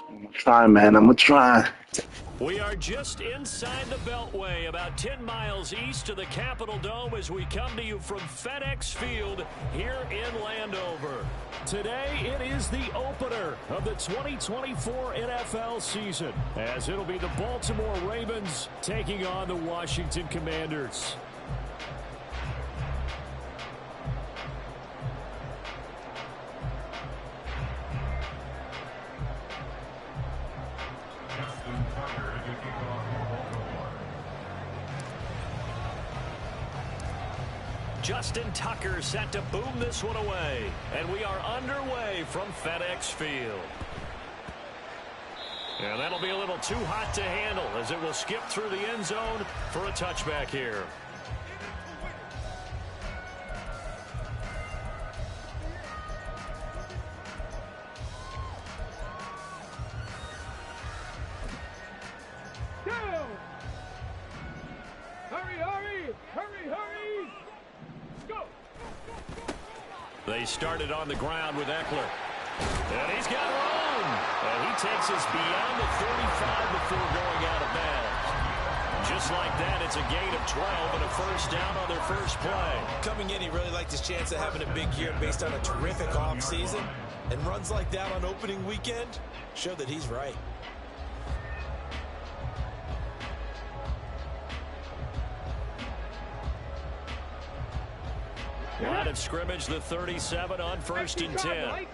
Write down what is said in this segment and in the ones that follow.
I'm gonna try, man. I'm gonna try. We are just inside the Beltway, about 10 miles east of the Capitol Dome as we come to you from FedEx Field here in Landover. Today, it is the opener of the 2024 NFL season, as it'll be the Baltimore Ravens taking on the Washington Commanders. Justin Tucker set to boom this one away. And we are underway from FedEx Field. And that'll be a little too hot to handle as it will skip through the end zone for a touchback here. They started on the ground with Eckler. And he's got room. And he takes us beyond the 35 before going out of bounds. Just like that, it's a gain of 12 and a first down on their first play. Coming in, he really liked his chance of having a big year based on a terrific offseason. And runs like that on opening weekend show that he's right. Line of scrimmage, the 37 on 1st and 10.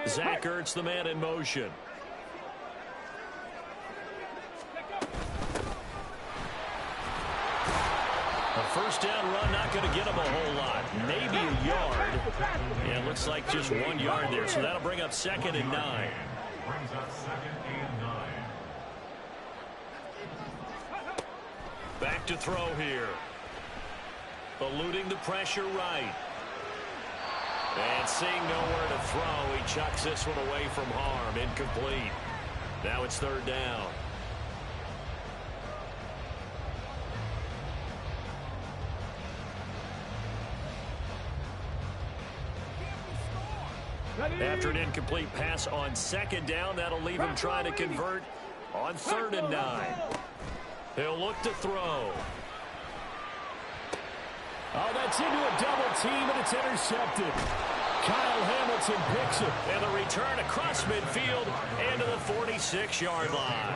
Zach Ertz, the man in motion. A first down run, not going to get him a whole lot. Maybe a yard. Yeah, it looks like just 1 yard there. So that'll bring up 2nd and 9. Back to throw here. Eluding the pressure right. And seeing nowhere to throw, he chucks this one away from harm. Incomplete. Now it's 3rd down. After an incomplete pass on 2nd down, that'll leave him trying to convert on 3rd and 9. He'll look to throw. Oh, that's into a double team, and it's intercepted. Kyle Hamilton picks it. And the return across midfield into the 46-yard line.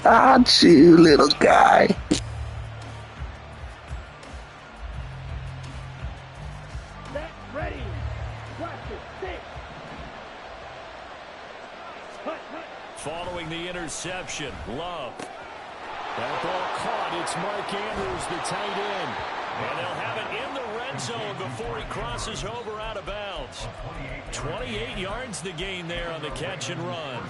Got you, little guy. Following the interception, Love. That ball caught. It's Mark Andrews, the tight end. And they'll have it in the red zone before he crosses over out of bounds. 28 yards the gain there on the catch and run.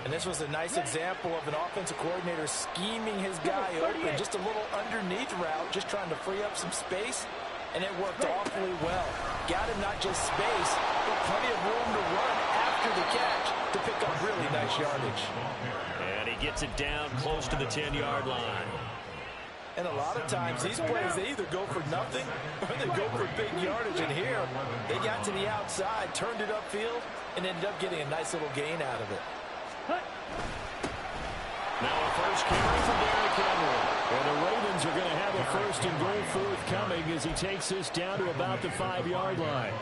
And this was a nice example of an offensive coordinator scheming his guy open. Just a little underneath route, just trying to free up some space. And it worked awfully well. Got him not just space, but plenty of room to run after the catch to pick up really nice yardage. And he gets it down close to the 10-yard line. And a lot of times these plays, they either go for nothing or they go for big yardage. And here, they got to the outside, turned it upfield, and ended up getting a nice little gain out of it. Now a first carry for Derrick Henry. And the Ravens are going to have a 1st and goal forthcoming as he takes this down to about the 5-yard line.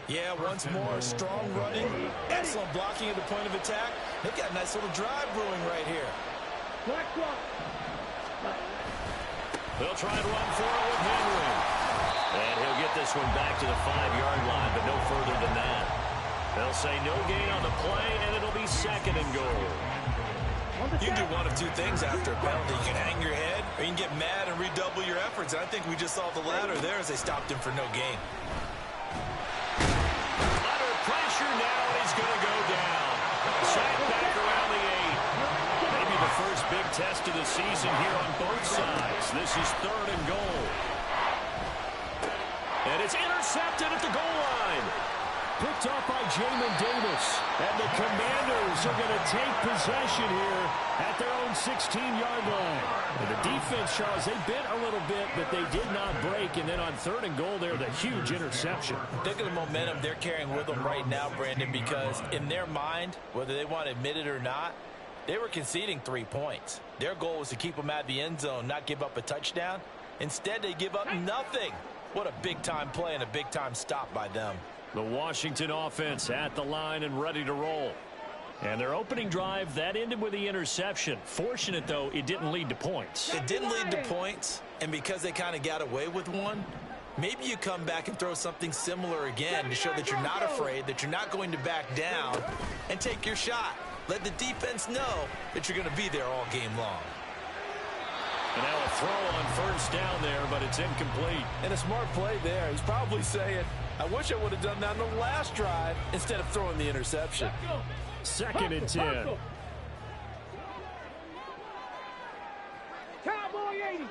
Yeah, once more, strong running, excellent blocking at the point of attack. They've got a nice little drive brewing right here. They'll try and run for it with Henry. And he'll get this one back to the 5-yard line, but no further than that. They'll say no gain on the play, and it'll be 2nd and goal. You can do one of two things after a penalty. You can hang your head, or you can get mad and redouble your efforts. And I think we just saw the latter there as they stopped him for no gain. Under pressure now, and he's going to go down. Sacked back around the 8. Maybe the first big test of the season here on both sides. This is 3rd and goal. And it's intercepted at the goal line. Picked off by Jamin Davis. And the Commanders are going to take possession here at their own 16-yard line. And the defense, Charles, they bit a little bit, but they did not break. And then on 3rd and goal there, the huge interception. Think of the momentum they're carrying with them right now, Brandon, because in their mind, whether they want to admit it or not, they were conceding 3 points. Their goal was to keep them at the end zone, not give up a touchdown. Instead, they give up nothing. What a big-time play and a big-time stop by them. The Washington offense at the line and ready to roll. And their opening drive, that ended with the interception. Fortunate, though, it didn't lead to points. It didn't lead to points, and because they kind of got away with one, maybe you come back and throw something similar again to show that you're not afraid, that you're not going to back down, and take your shot. Let the defense know that you're going to be there all game long. And now a throw on 1st down there, but it's incomplete. And a smart play there. He's probably saying, I wish I would have done that on the last drive instead of throwing the interception. 2nd and 10. Cowboy 80.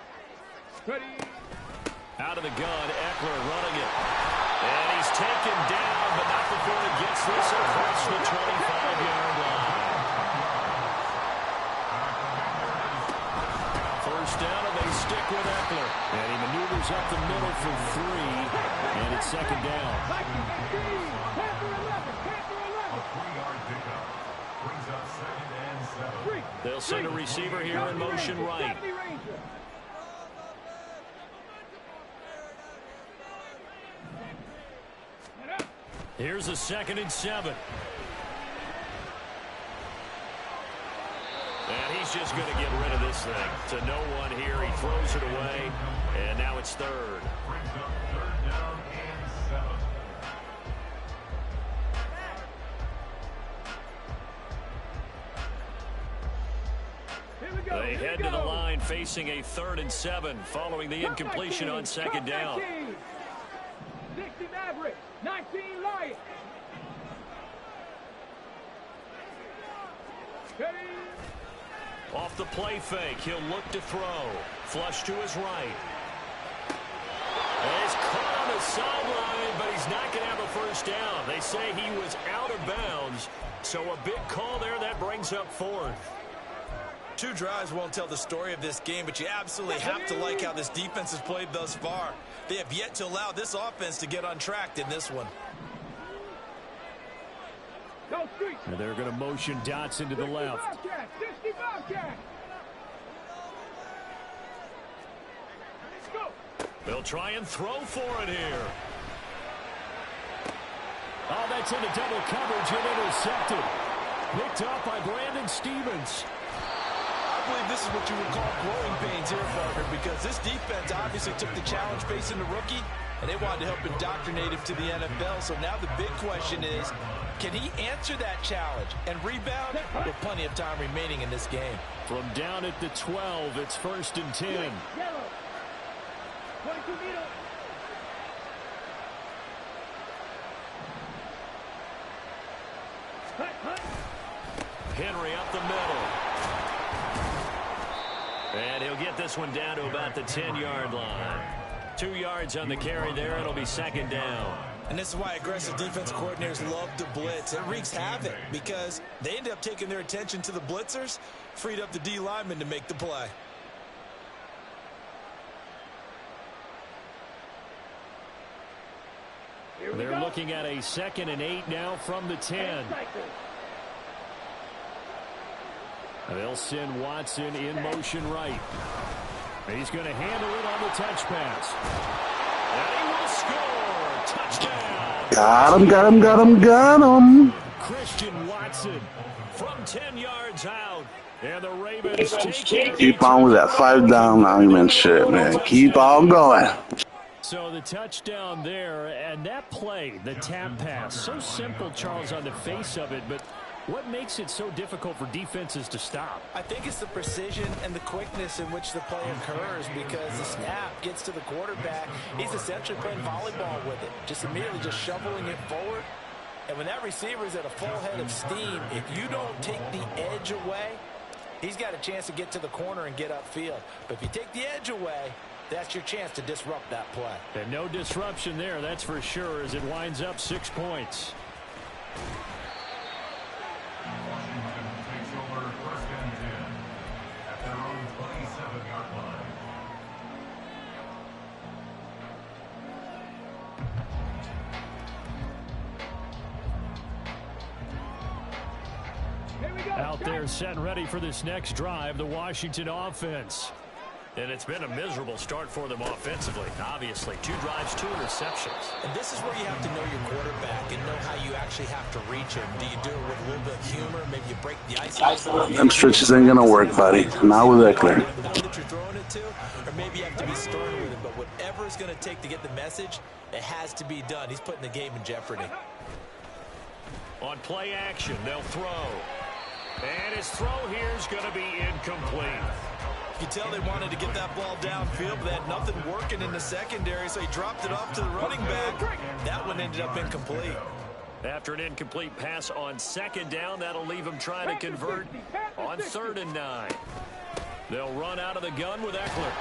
Ready. Out of the gun, Eckler running it. And he's taken down, but not before he gets this across the 25-yard line. 1st down, and they stick with Eckler. And he maneuvers up the middle for 3, and it's 2nd down. They'll send a receiver here in motion right. Here's a 2nd and 7. And he's just going to get rid of this thing. To no one here. He throws it away. And now it's 3rd. They head to the line facing a 3rd and 7 following the incompletion on 2nd down. 60 Maverick, 19 Lion. Off the play fake, he'll look to throw. Flush to his right. And he's caught on the sideline, but he's not going to have a 1st down. They say he was out of bounds, so a big call there that brings up 4th. 2 drives won't tell the story of this game, but you absolutely have to like how this defense has played thus far. They have yet to allow this offense to get untracked in this one. And they're going to motion Dotson to the left. They'll try and throw for it here. Oh, that's into double coverage and intercepted. Picked up by Brandon Stevens. I believe this is what you would call growing pains here, Parker, because this defense obviously took the challenge facing the rookie, and they wanted to help indoctrinate him to the NFL. So now the big question is, can he answer that challenge and rebound with plenty of time remaining in this game? From down at the 12, it's 1st and 10. Yellow. 22 meter. Henry up the middle. And he'll get this one down to about the 10-yard line. 2 yards on the carry there. It'll be 2nd down. And this is why aggressive defense coordinators love to blitz. It wreaks havoc because they end up taking their attention to the blitzers, freed up the D lineman to make the play. They're looking at a 2nd and 8 now from the 10. They'll send Watson in motion right. He's going to handle it on the touch pass. And he will score. Touchdown. Got him, got him, got him, got him. Christian Watson from 10 yards out. And the Ravens Keep on with that 5 down argument shit, man. Keep on going. So the touchdown there, and that play, the tap pass, so simple, Charles, on the face of it, but what makes it so difficult for defenses to stop? I think it's the precision and the quickness in which the play occurs, because the snap gets to the quarterback. He's essentially playing volleyball with it, just immediately just shoveling it forward. And when that receiver is at a full head of steam, if you don't take the edge away, He's got a chance to get to the corner and get upfield. But if you take the edge away, that's your chance to disrupt that play. And no disruption there, that's for sure, as it winds up 6 points. Washington takes over 1st and 10 at their own 27-yard line. Out there set and ready for this next drive, the Washington offense. And it's been a miserable start for them offensively. Obviously, 2 drives, 2 interceptions. And this is where you have to know your quarterback and know how you actually have to reach him. Do you do it with a little bit of humor? Maybe you break the ice. Them stretches ain't going to work, buddy. Not with Eckler. The guy that you're throwing it to, or maybe you have to be stern with it. But whatever it's going to take to get the message, it has to be done. He's putting the game in jeopardy. On play action, they'll throw. And his throw here is going to be incomplete. You can tell they wanted to get that ball downfield, but they had nothing working in the secondary, so he dropped it off to the running back. That one ended up incomplete. After an incomplete pass on 2nd down, that'll leave him trying to convert on 3rd and 9. They'll run out of the gun with Eckler.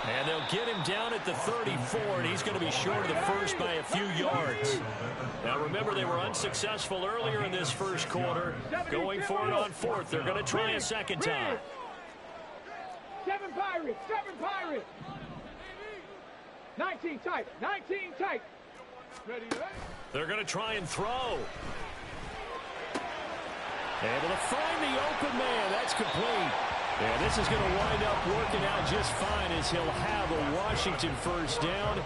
And they'll get him down at the 34, and he's going to be short of the first by a few yards. Now, remember, they were unsuccessful earlier in this first quarter. Going for it on 4th. They're going to try a 2nd time. 7 Pirates, 7 Pirates. 19 tight, 19 tight. Ready, They're going to try and throw. Able to find the open man. That's complete. And this is going to wind up working out just fine as he'll have a Washington first down.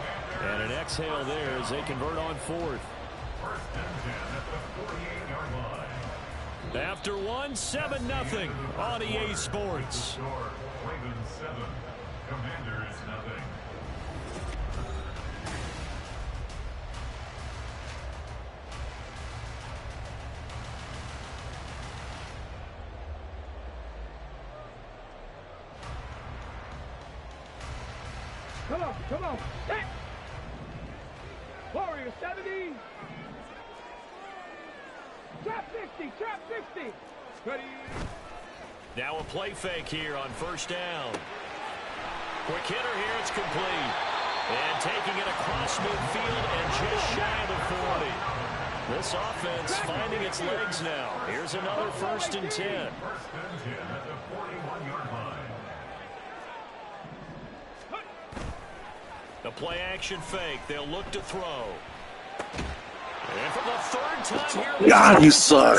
And an exhale there as they convert on 4th. 1st and 10 at the 48-yard line. After 1, 7-0 on EA Sports. Ravens 7, Commanders nothing. Come on. Set. Warrior 70. Trap 60, trap 60. Ready. Now a play fake here on 1st down. Quick hitter here, it's complete. And taking it across midfield and just shy of the 40. This offense finding its legs now. Here's another 1st and 10. 1st and 10 at the 41-yard line. The play action fake. They'll look to throw. And for the 3rd time here. God, you suck.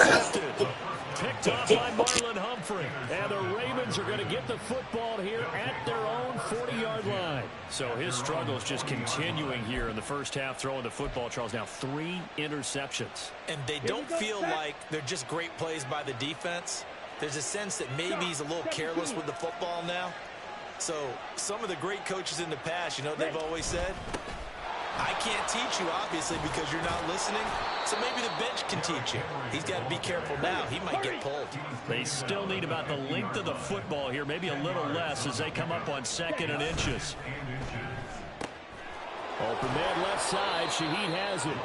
Picked off by Marlon Humphrey. And the Ravens are going to get the football here at their own 40-yard line. So his struggles just continuing here in the first half throwing the football, Charles. Now 3 interceptions. And they don't feel like they're just great plays by the defense. There's a sense that maybe he's a little careless with the football now. So some of the great coaches in the past, you know, they've always said, I can't teach you, obviously, because you're not listening. So maybe the bench can teach you. He's got to be careful now. He might get pulled. They still need about the length of the football here, maybe a little less as they come up on 2nd and inches. Open man left side. Shaheed has it.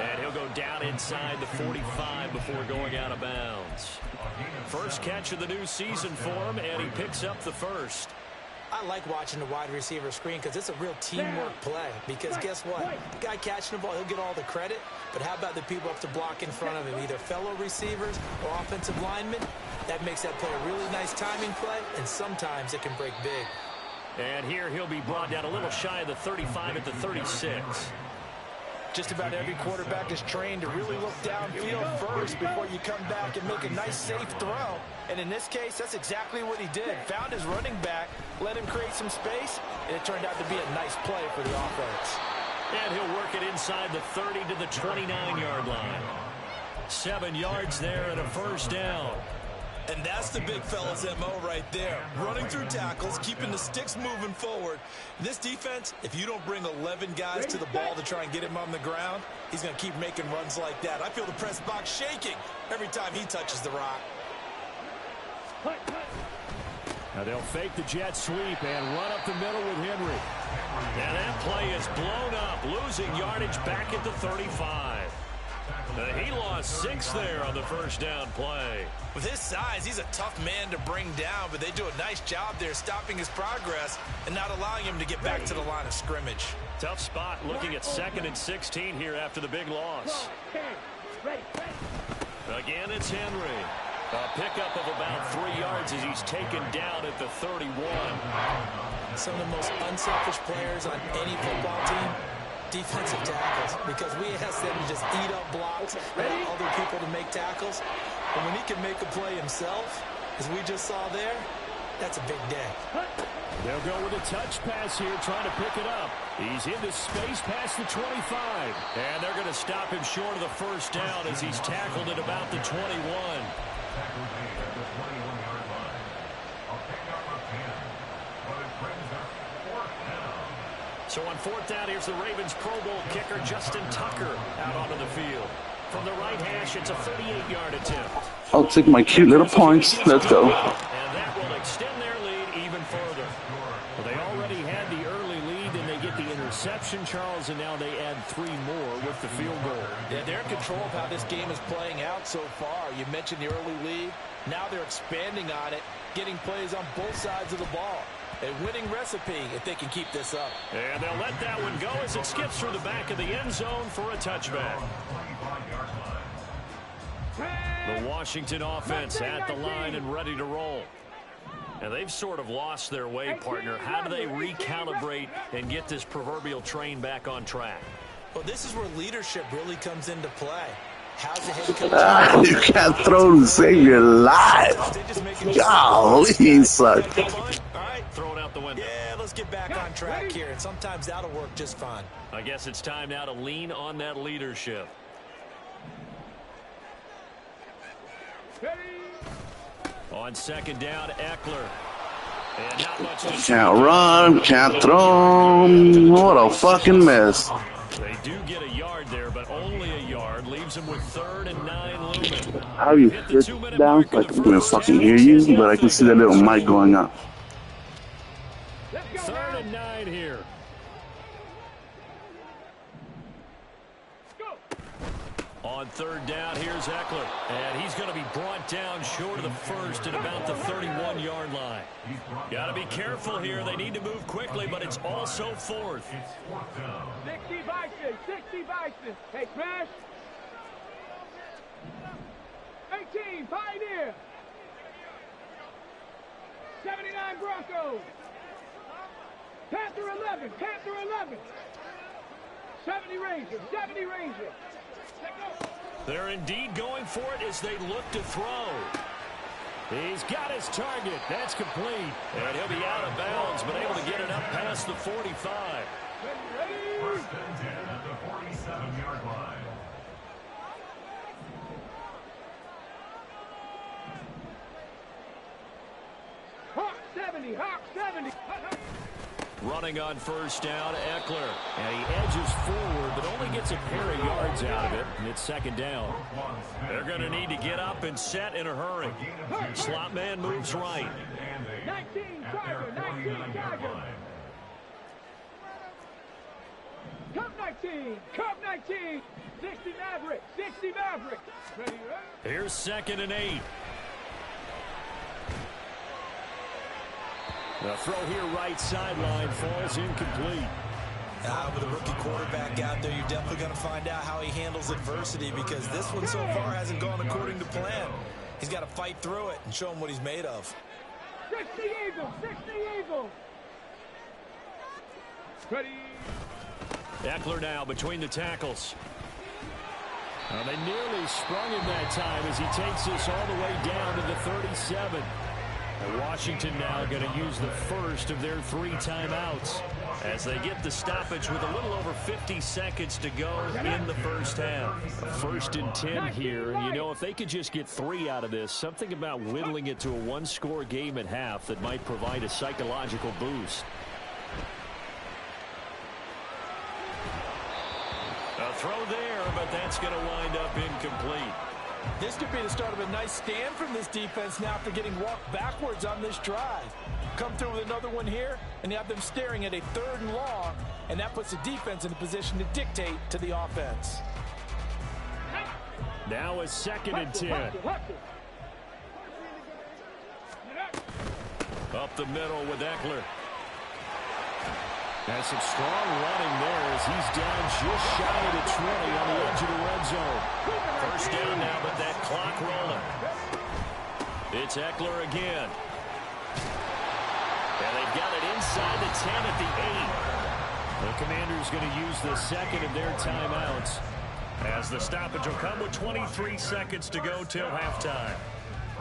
And he'll go down inside the 45 before going out of bounds. First catch of the new season for him, and he picks up the first. I like watching the wide receiver screen because it's a real teamwork play. Because guess what? The guy catching the ball, he'll get all the credit. But how about the people up to block in front of him, either fellow receivers or offensive linemen? That makes that play a really nice timing play, and sometimes it can break big. And here he'll be brought down a little shy of the 35 at the 36. Just about every quarterback is trained to really look downfield first before you come back and make a nice, safe throw. And in this case, that's exactly what he did. Found his running back, let him create some space, and it turned out to be a nice play for the offense. And he'll work it inside the 30 to the 29-yard line. 7 yards there and a first down. And that's the big fella's MO right there. Running through tackles, keeping the sticks moving forward. This defense, if you don't bring 11 guys to the ball to try and get him on the ground, he's going to keep making runs like that. I feel the press box shaking every time he touches the rock. Now they'll fake the jet sweep and run up the middle with Henry. And that play is blown up, losing yardage back at the 35. He lost 6 there on the first down play. With his size, he's a tough man to bring down, but they do a nice job there stopping his progress and not allowing him to get back to the line of scrimmage. Tough spot looking at 2nd and 16 here after the big loss. Again, it's Henry. A pickup of about 3 yards as he's taken down at the 31. Some of the most unselfish players on any football team, defensive tackles, because we ask them to just eat up blocks, allow other people to make tackles. And when he can make a play himself, as we just saw there, that's a big day. They'll go with a touch pass here, trying to pick it up. He's into space past the 25. And they're going to stop him short of the first down as he's tackled at about the 21. Tackle made at the 21-yard line. A pickup of 10. But it brings up 4th down. So on 4th down, here's the Ravens Pro Bowl kicker Justin Tucker out onto the field. From the right hash, it's a 38-yard attempt. I'll take my cute little points. Let's go. And that will extend their lead even further. Well, they already had the early lead, and they get the interception, Charles, and now they add 3 more with the field goal. Yeah, they're in control of how this game is playing out so far. You mentioned the early lead. Now they're expanding on it, getting plays on both sides of the ball. A winning recipe if they can keep this up. And they'll let that one go as it skips through the back of the end zone for a touchback. The Washington offense at the line and ready to roll. And they've sort of lost their way, partner. How do they recalibrate and get this proverbial train back on track? Well, this is where leadership really comes into play. How's the head coach? You can't throw to save your life. Golly, he sucked. All right, Throw it out the window. yeah, let's get back on track here. And sometimes that'll work just fine. I guess it's time now to lean on that leadership. On 2nd down, Eckler. And not much to Can't run, can't throw. What a fucking mess. They do get a yard there, but only a yard. Leaves them with 3rd and 9 looming. How you sit down so I can even fucking hear you, but I can see that little mic going up. 3rd and 9 here. On 3rd down, here's Eckler. And he's going to be brought down short of the first at about the 31-yard line. Got to be careful here. They need to move quickly, but it's also 4th. 60 Bison, 60 Bison. Hey, Crash. 18, Pioneer. 79 Broncos. Panther 11, Panther 11. 70 Rangers, 70 Rangers. They're indeed going for it as they look to throw. He's got his target. That's complete. And he'll be out of bounds, but able to get it up past the 45. 1st and 10 at the 47-yard line. Hawk 70, Hawk 70. Running on 1st down, Eckler. And he edges forward, but only gets a pair of yards out of it. And it's 2nd down. They're going to need to get up and set in a hurry. Slot man moves right. 19, Tiger, 19, Tiger. Cup 19, Cup 19. 60 Maverick, 60 Maverick. Ready, ready? Here's 2nd and 8. The throw here right sideline falls incomplete. With a rookie quarterback out there, you're definitely going to find out how he handles adversity because this one so far hasn't gone according to plan. He's got to fight through it and show him what he's made of. 60 Eagles, 60 Eagles. Ready. Eckler now between the tackles. They nearly sprung him that time as he takes this all the way down to the 37. And Washington now going to use the first of their 3 timeouts as they get the stoppage with a little over 50 seconds to go in the first half. 1st and 10 here, and you know, if they could just get 3 out of this, something about whittling it to a 1-score game at half that might provide a psychological boost. A throw there, but that's going to wind up incomplete. This could be the start of a nice stand from this defense now after getting walked backwards on this drive. Come through with another one here, and you have them staring at a 3rd and long, and that puts the defense in a position to dictate to the offense. Now a 2nd and 10. Up the middle with Eckler. Has some strong running there as he's down just shy of the 20 on the edge of the red zone. First down now, but that clock rolling. It's Eckler again. And they've got it inside the 10 at the 8. The Commanders going to use the 2nd of their timeouts as the stoppage will come with 23 seconds to go till halftime.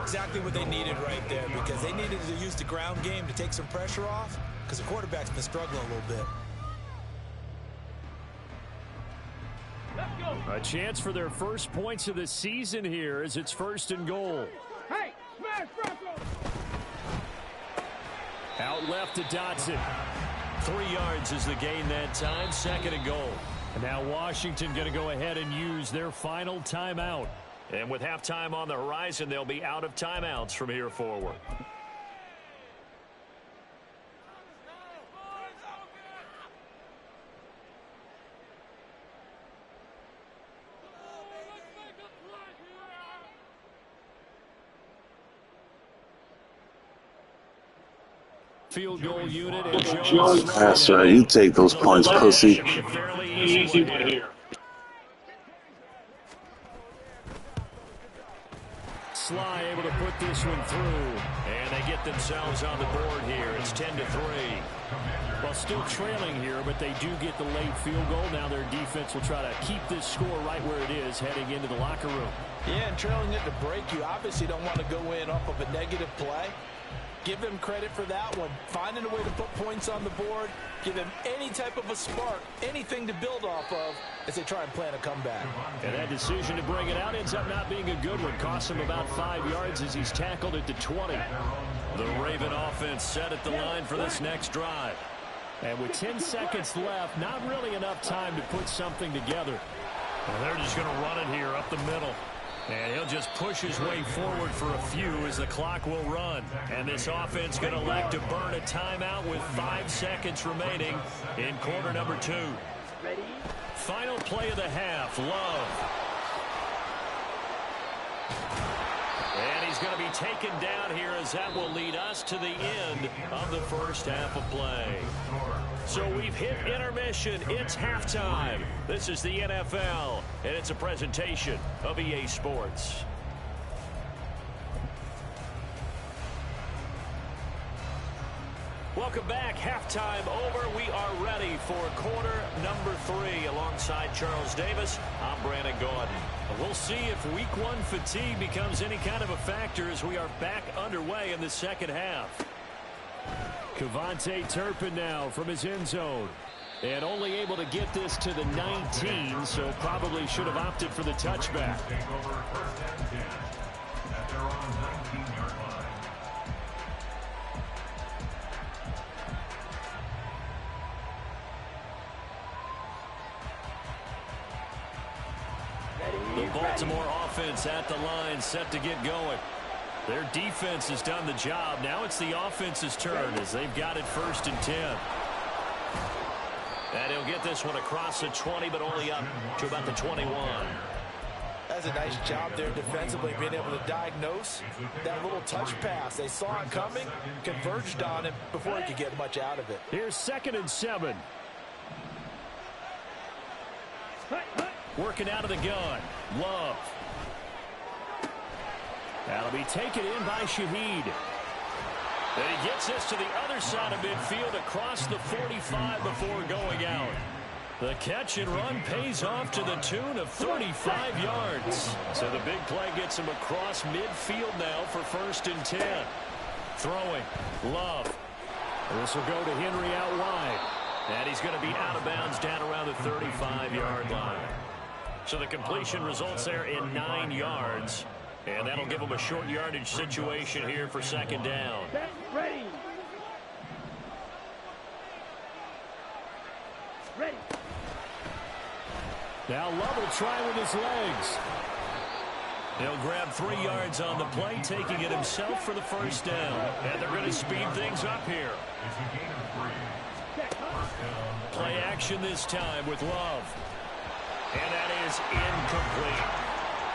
Exactly what they needed right there, because they needed to use the ground game to take some pressure off, because the quarterback's been struggling a little bit. A chance for their first points of the season here as it's 1st and goal. Hey, smash Bronco! Out left to Dotson. 3 yards is the gain that time, 2nd and goal. And now Washington going to go ahead and use their final timeout. And with halftime on the horizon, they'll be out of timeouts from here forward. Field goal unit and Jones. That's right. You take those points, pussy. Fairly easy one here. Sly able to put this one through, and they get themselves on the board here. It's 10-3. Well, still trailing here, but they do get the late field goal. Now their defense will try to keep this score right where it is heading into the locker room. Yeah, and trailing it to break, you obviously don't want to go in off of a negative play. Give them credit for that one. Finding a way to put points on the board, give them any type of a spark, anything to build off of as they try and plan a comeback. And that decision to bring it out ends up not being a good one. Costs him about 5 yards as he's tackled at the 20. The Raven offense set at the line for this next drive. And with 10 seconds left, not really enough time to put something together. And they're just going to run it here up the middle. And he'll just push his way forward for a few as the clock will run. And this offense going to elect to burn a timeout with 5 seconds remaining in quarter number 2. Ready? Final play of the half, Love. And he's going to be taken down here as that will lead us to the end of the first half of play. So we've hit intermission. It's halftime. This is the NFL, and it's a presentation of EA Sports. Welcome back. Halftime over. We are ready for quarter number 3. Alongside Charles Davis, I'm Brandon Gordon. We'll see if week 1 fatigue becomes any kind of a factor as we are back underway in the second half. Kevontae Turpin now from his end zone. And only able to get this to the 19, so probably should have opted for the touchback. The Baltimore offense at the line, set to get going. Their defense has done the job. Now it's the offense's turn as they've got it 1st and 10. And he'll get this one across the 20, but only up to about the 21. That's a nice job there defensively, being able to diagnose that little touch pass. They saw it coming, converged on him before he could get much out of it. Here's 2nd and 7. Working out of the gun. Love. That'll be taken in by Shaheed. And he gets this to the other side of midfield across the 45 before going out. The catch and run pays off to the tune of 35 yards. So the big play gets him across midfield now for 1st and 10. Throwing. Love. This will go to Henry out wide. And he's going to be out of bounds down around the 35-yard line. So the completion results there in 9 yards. And that'll give him a short yardage situation here for 2nd down. Ready. Ready. Now Love will try with his legs. He'll grab 3 yards on the play, taking it himself for the 1st down. And they're going to speed things up here. Play action this time with Love. And that is incomplete.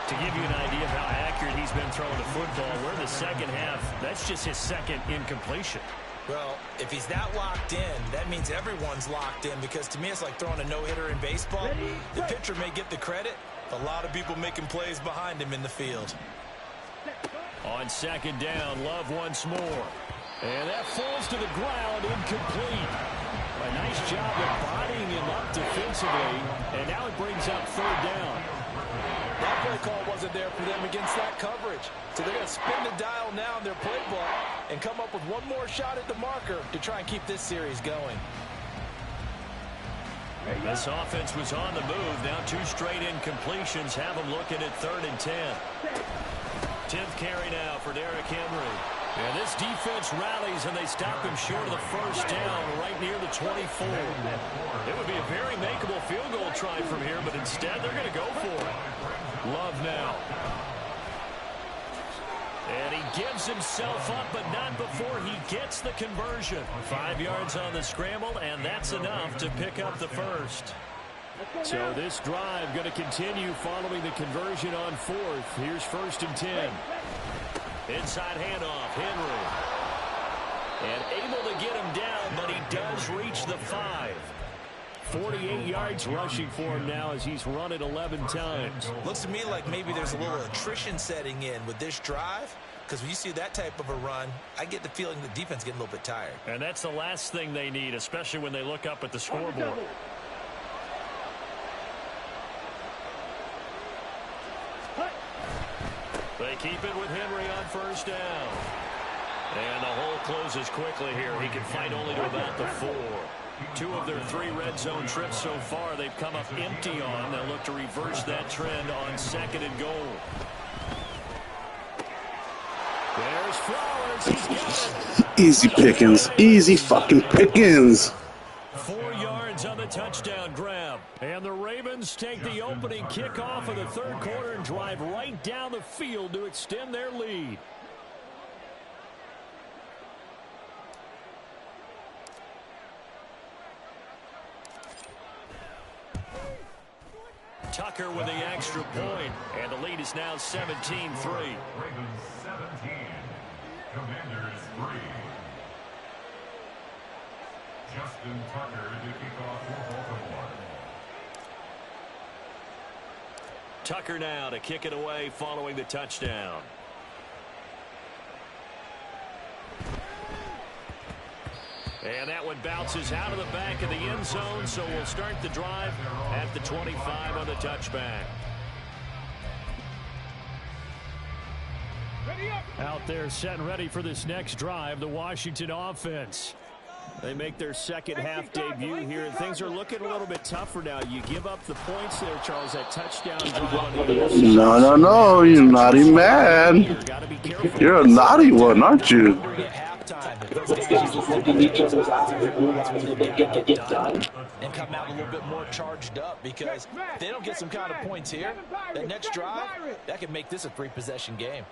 To give you an idea of how accurate he's been throwing the football, we're in the second half. That's just his second incompletion. Well, if he's that locked in, that means everyone's locked in, because to me it's like throwing a no-hitter in baseball. The pitcher may get the credit, a lot of people making plays behind him in the field. On second down, Love once more. And that falls to the ground, incomplete. A nice job of bodying him up defensively, and now it brings up third down. That play call wasn't there for them against that coverage. So they're going to spin the dial now in their playbook and come up with one more shot at the marker to try and keep this series going. This offense was on the move. Now 2 straight incompletions have them looking at 3rd and 10. 10th carry now for Derrick Henry. And this defense rallies, and they stop him short of the first down right near the 24. It would be a very makeable field goal try from here, but instead they're going to go for it. Love now. And he gives himself up, but not before he gets the conversion. 5 yards on the scramble, and that's enough to pick up the first. So this drive going to continue following the conversion on 4th. Here's 1st and 10. Inside handoff, Henry. And able to get him down, but he does reach the 5. 48 yards rushing for him now as he's run it 11 times. Looks to me like maybe there's a little attrition setting in with this drive, because when you see that type of a run, I get the feeling the defense getting a little bit tired. And that's the last thing they need, especially when they look up at the scoreboard. They keep it with Henry on 1st down. And the hole closes quickly here. He can fight only to about the 4. 2 of their 3 red zone trips so far they've come up empty on. They'll look to reverse that trend on 2nd and goal. There's Flowers. He's got it. Easy pickings. Easy fucking pickings. 4 yards on the touchdown grab. And the Ravens take the opening kickoff of the 3rd quarter and drive right down the field to extend their lead. Tucker with the extra point, and the lead is now 17-3. Ravens 17, Commanders 3. Justin Tucker to kick off for Baltimore. Tucker now to kick it away following the touchdown. And that one bounces out of the back of the end zone, so we'll start the drive at the 25 on the touchback. Out there set and ready for this next drive, the Washington offense. They make their second half debut here, and things are looking a little bit tougher now. You give up the points there, Charles, that touchdown drive. No, you naughty man. You're a naughty one, aren't you? And come out a little bit more charged up, because if they don't get some kind of points here, that next drive, that could make this a 3-possession game.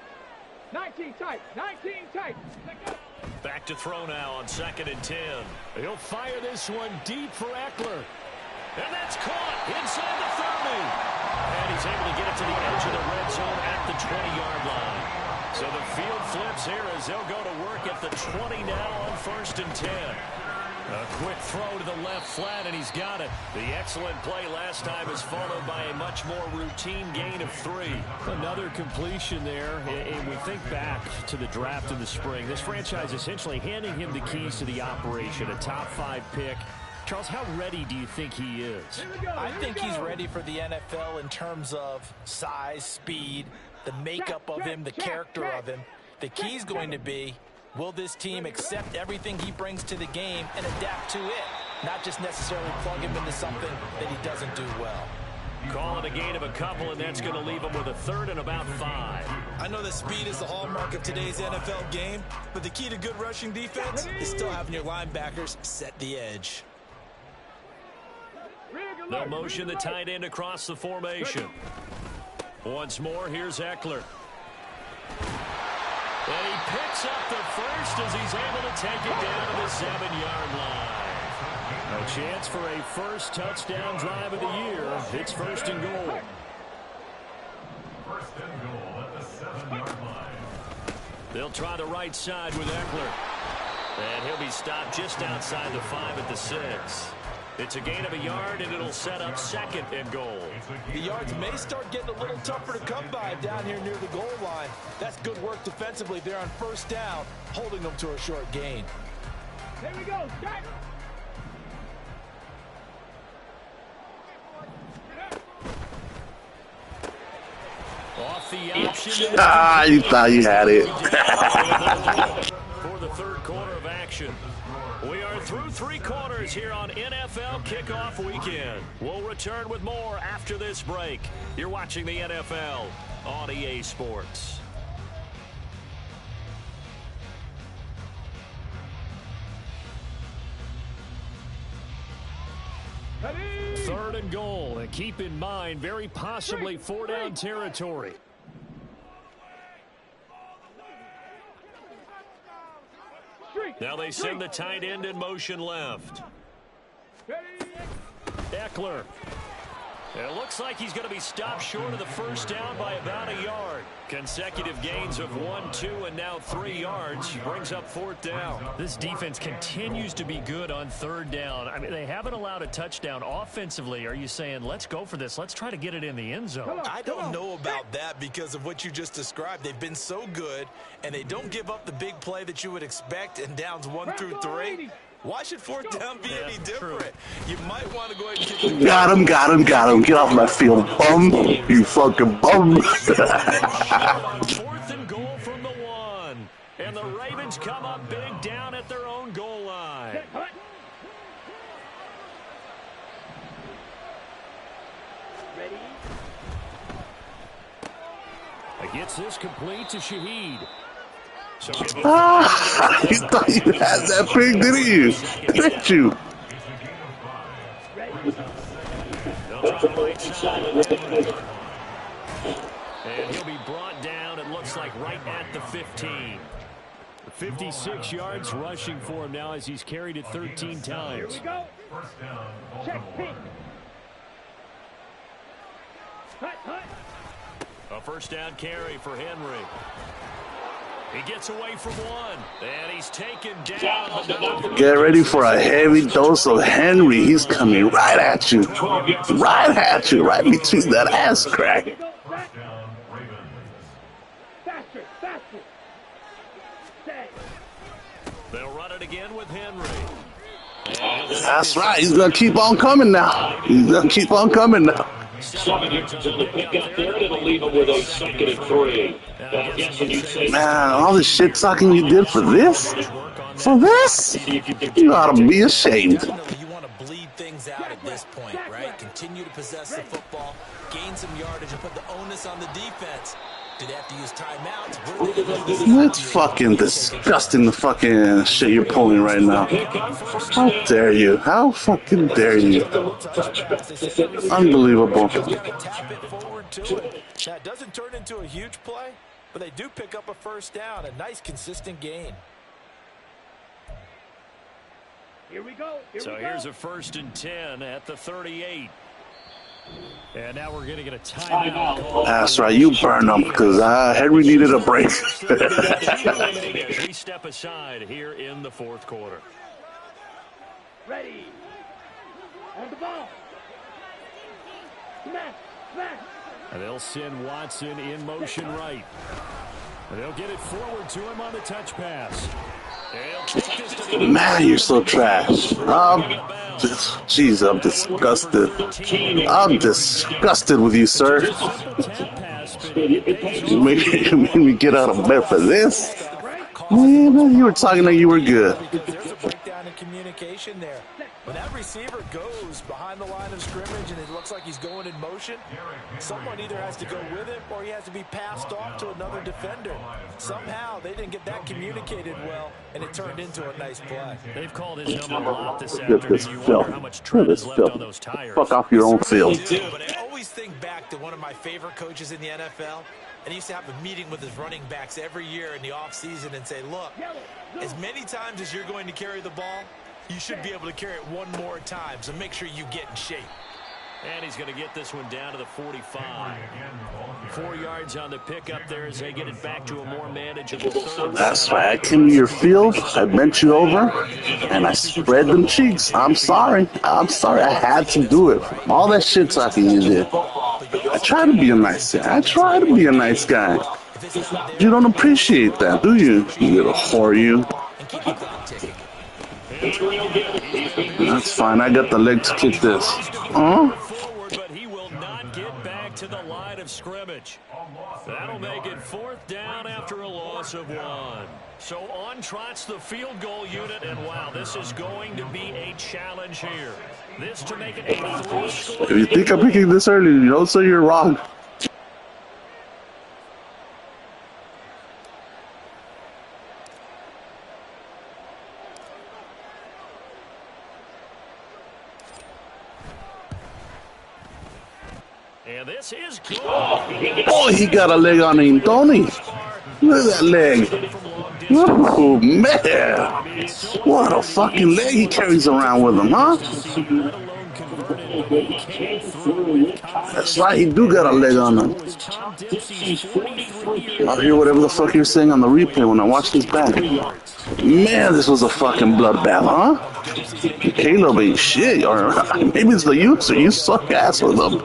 19 tight, 19 tight. Back to throw now on 2nd and 10. He'll fire this one deep for Eckler. And that's caught inside the 30. And he's able to get it to the edge of the red zone at the 20-yard line. So the field flips here as they'll go to work at the 20 now on 1st and 10. A quick throw to the left flat, and he's got it. The excellent play last time is followed by a much more routine gain of 3. Another completion there, and we think back to the draft in the spring. This franchise essentially handing him the keys to the operation, a top 5 pick. Charles, how ready do you think he is? I think he's ready for the NFL in terms of size, speed, the makeup of him, the character of him. The key's going to be, will this team accept everything he brings to the game and adapt to it? Not just necessarily plug him into something that he doesn't do well. Call it a gain of a couple, and that's going to leave him with a 3rd and about 5. I know that speed is the hallmark of today's NFL game, but the key to good rushing defense is still having your linebackers set the edge. They'll motion the tight end across the formation. Once more, here's Eckler. And he picks up the first as he's able to take it down to the 7-yard line. A chance for a first touchdown drive of the year. It's 1st and goal. 1st and goal at the 7-yard line. They'll try the right side with Eckler. And he'll be stopped just outside the 5 at the 6. It's a gain of a yard, and it'll set up 2nd and goal. The yards may start getting a little tougher to come by down here near the goal line. That's good work defensively there on 1st down, holding them to a short gain. Here we go. Start. Off the option. Ah, you thought you had it. For the 3rd quarter of action. We are through 3 quarters here on NFL Kickoff Weekend. We'll return with more after this break. You're watching the NFL on EA Sports. Ready? 3rd and goal, and keep in mind, very possibly 4-down territory. Now they send the tight end in motion left. Eckler. It looks like he's going to be stopped short of the 1st down by about a yard. Consecutive gains of 1, 2, and now 3 yards brings up 4th down. This defense continues to be good on 3rd down. I mean, they haven't allowed a touchdown offensively. Are you saying, let's go for this? Let's try to get it in the end zone. I don't know about that because of what you just described. They've been so good, and they don't give up the big play that you would expect in downs 1 through 3. Why should 4th down be any different? True. You might want to go ahead and kick the Got him. Get off my field, bum. You fucking bum. 4th and goal from the 1. And the Ravens come up big down at their own goal line. Ready? Gets this complete to Shaheed. So Ah, you thought you had that pig, didn't you? Didn't you? And he'll be brought down, it looks like, right at the 15. 56 yards rushing for him now as he's carried it 13 times. Here we go. Check pink. Hut. A 1st down carry for Henry. He gets away from 1, and he's taken down. Get ready for a heavy dose of Henry. He's coming right at you. Right between that ass crack. Faster. Stay. They'll run it again with Henry. That's right. He's going to keep on coming now. Something here to pick up there. It'll leave him with a 2nd and 3. Man, all the shit talking you did for this? You ought to be ashamed. Definitely you want to bleed things out at this point, right? Continue to possess the football, gain some yardage, and put the onus on the defense. Do they have to use timeouts? What do they do? It's fucking disgusting, the fucking shit you're pulling right now. How dare you? How fucking dare you? Unbelievable. Tap it forward to it. That doesn't turn into a huge play, but they do pick up a 1st down. A nice, consistent gain. Here we go. So here's a 1st and 10 at the 38. And now we're going to get a timeout. That's right, you burn them because Henry needed a break. As we step aside here in the 4th quarter. Ready. On the ball. Smash. And they'll send Watson in motion right. And they'll get it forward to him on the touch pass. Man, you're so trash. Jeez, I'm disgusted. I'm disgusted with you, sir. You made me get out of bed for this? Man, you were talking like you were good. There's a breakdown in communication there. When that receiver goes behind the line of scrimmage and it looks like he's going in motion, someone either has to go with him or he has to be passed off to another defender. Somehow they didn't get that communicated well, and it turned into a nice play. They've called his number a lot this Look at this afternoon. You filth. wonder how much tread is left on those tires. Fuck off your own field. But I always think back to one of my favorite coaches in the NFL, and he used to have a meeting with his running backs every year in the offseason and say, look, as many times as you're going to carry the ball, you should be able to carry it one more time, so make sure you get in shape. And he's going to get this one down to the 45. 4 yards on the pickup there as they get it back to a more manageable third. That's right. I came to your field, I bent you over, and I spread them cheeks. I'm sorry. I'm sorry. I had to do it. All that shit talking you did. I try to be a nice guy. I try to be a nice guy. You don't appreciate that, do you? You little whore, you. That's fine. I got the leg to kick this. Huh? But he will not get back to the line of scrimmage. That'll make it 4th down after a loss of 1. So on trots the field goal unit, and wow, this is going to be a challenge here. This to make it a 3-score. If you think I'm picking this early, you know, so you're wrong. And this is good. Oh, he got a leg on him, don't he? Look at that leg. Oh, man. What a fucking leg he carries around with him, huh? That's right, he do got a leg on him. I'll hear whatever the fuck you're saying on the replay when I watch this back. Man, this was a fucking bloodbath, huh? Caleb ain't shit, or maybe it's the user. You suck ass with them.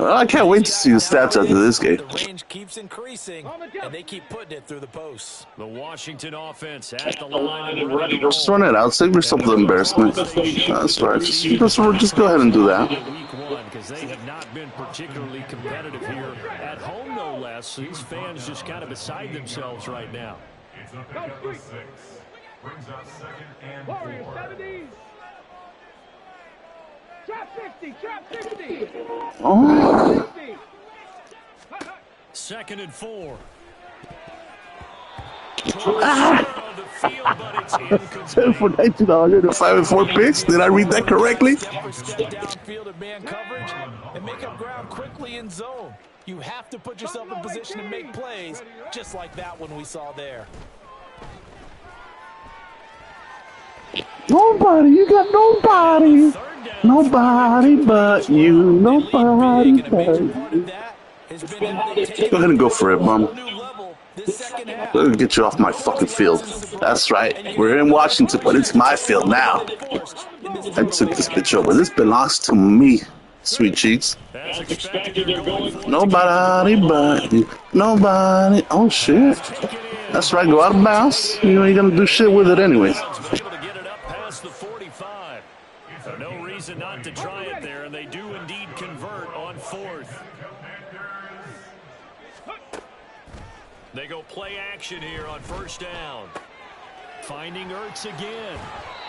I can't wait to see the stats after this game. The range keeps increasing, and they keep putting it through the posts. The Washington offense at the line and ready to roll. Just run it out. Save yourself the embarrassment. That's right. Just go ahead and do that. Week 1, because they have not been particularly competitive here at home, no less. These fans just kind of beside themselves right now. It's a pickup of 6. Brings up 2nd and 4. Warriors 70. Trap 60. Trap 60. Oh. 2nd and 4. For 1,904 picks. Did I read that correctly? Step downfield of man coverage and make up ground quickly in zone. You have to put yourself in position to make plays, just like that one we saw there. Nobody, you got nobody. Nobody but you. Nobody but you. Go ahead and go for it, Mom. Let me get you off my fucking field. That's right. We're in Washington, but it's my field now. I took this bitch over. This belongs to me, sweet cheeks. Nobody but you. Nobody. Oh, shit. That's right. Go out of bounds. You ain't gonna do shit with it anyways. No reason not to try it there, and they do indeed convert on 4th. They go play action here on 1st down. Finding Ertz again.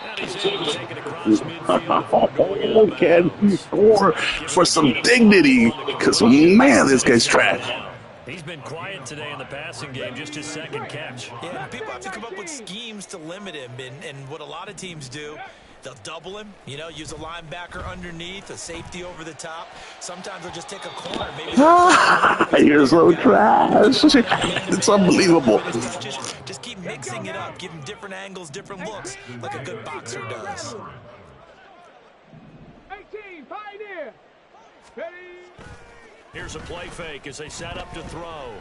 And he's able to take it across midfield. Can he score for some dignity? Because, man, this guy's trash. He's been quiet today in the passing game, just his 2nd catch. Yeah, people have to come up with schemes to limit him, and what a lot of teams do, they'll double him, you know, use a linebacker underneath, a safety over the top. Sometimes they'll just take a corner. Maybe you're so trash. It's unbelievable. Just keep mixing it up, give him different angles, different looks, like a good boxer does. 18, Pioneer. Ready. Here's a play fake as they set up to throw.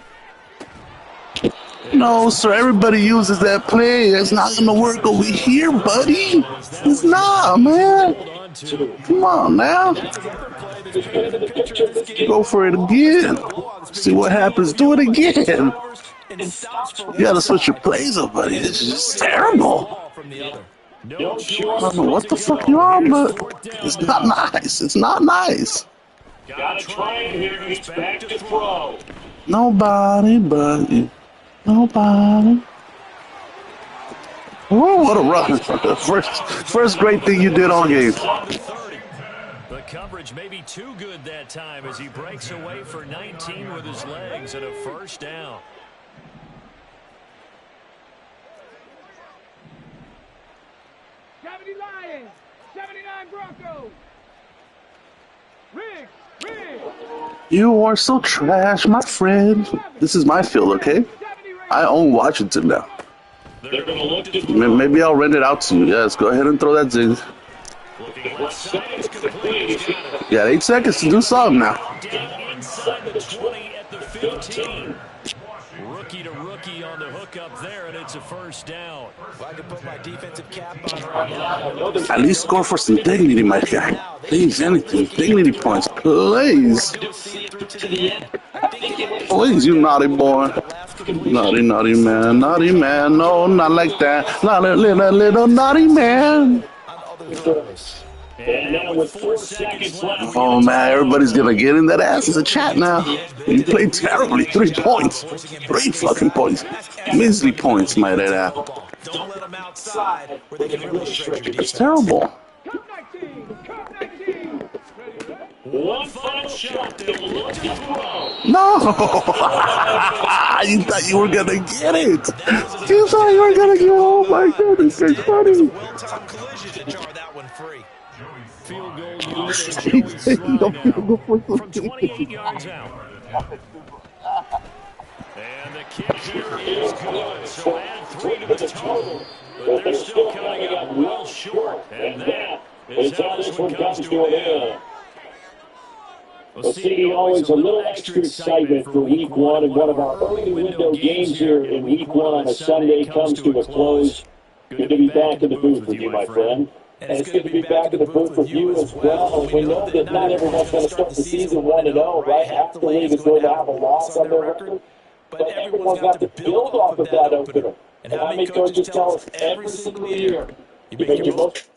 No, sir. Everybody uses that play. It's not going to work over here, buddy. It's not, man. Come on now. Go for it again. See what happens. Do it again. You got to switch your plays up, buddy. This is just terrible. I don't know what the fuck you are, but it's not nice. It's not nice. Gotta try it here. He's back to throw. Nobody but you. Nobody. Oh, what a run. First great thing you did all game. The coverage may be too good that time as he breaks away for 19 with his legs and a 1st down. Lions, 79 Broncos. Riggs. You are so trash, my friend. This is my field, okay? I own Washington now. Maybe I'll rent it out to you. Yes, go ahead and throw that zig. Left side is complete. He's got it. You got 8 seconds to do something now. Down inside the 20 at the 15. Rookie to rookie on the hook up there, and it's a first down. If I could put my defensive cap on right now, At least score for some dignity, my guy. Please, anything. Dignity points, please. Please, you naughty boy. Naughty, naughty man. Naughty man. No, not like that. Not a little naughty man. And now with 4 seconds left. Oh, man, everybody's going to get in that ass as a chat now. You played terribly. 3 points. 3 fucking points. Measly points, might I add. don't let them outside where they can really stretch your It's terrible. Cup 19. Cup 19. One final shot. They'll look to throw. No! You thought you were going to get it. You thought you were going to get it. Oh, my goodness. It's funny. well-timed collision to jar that one free. Field goal unit and Joey Sly now from 28 yards out. And the kick here is good. So add 3 to the total. But they're still coming up well short. And that is how this one comes to an end. Well, see, always a little extra excitement for Week 1, and one of our early window games here in Week 1 on a Sunday comes to a close. Good to be back in the booth with you, my friend. And it's good to be back in the booth with you as well. And we know that not everyone's going to start the season 1-0, right? Half the league is going to have a loss on their record. But everyone's got to build off of that opener. And how many coaches tell us every single year, you make your most...